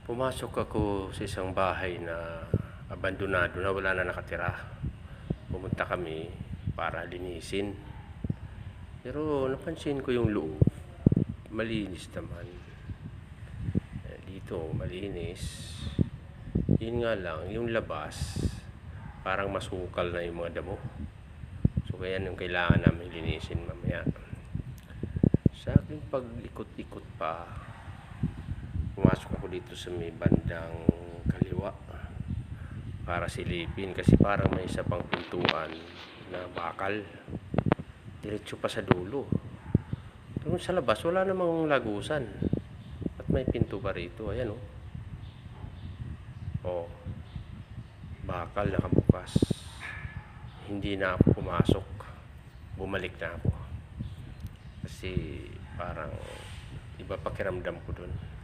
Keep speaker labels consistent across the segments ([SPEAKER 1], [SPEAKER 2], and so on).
[SPEAKER 1] Pumasok ako sa isang bahay na abandonado na wala na nakatira. Pumunta kami para linisin. Pero napansin ko yung loob, malinis naman. Dito, malinis. Yun nga lang, yung labas, parang masukal na yung mga damo. So kaya yung kailangan namin linisin mamaya. Sa aking pag-ikot-ikot pa, pumasok ako dito sa may bandang kaliwa para silipin kasi parang may isa pang pintuan na bakal diretso pa sa dulo. Doon sa labas wala namang lagusan at may pinto pa rito, ayan oh, bakal nakabukas. Hindi na ako pumasok, bumalik na ako kasi parang iba pakiramdam ko doon.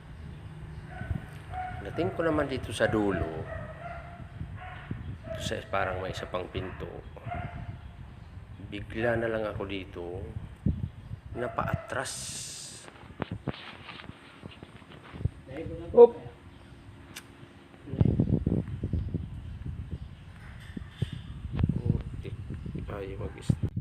[SPEAKER 1] Dating ko naman dito sa dulo, sa parang may isa pang pinto, bigla na lang ako dito napaatras. Op! Ayaw mag-stop.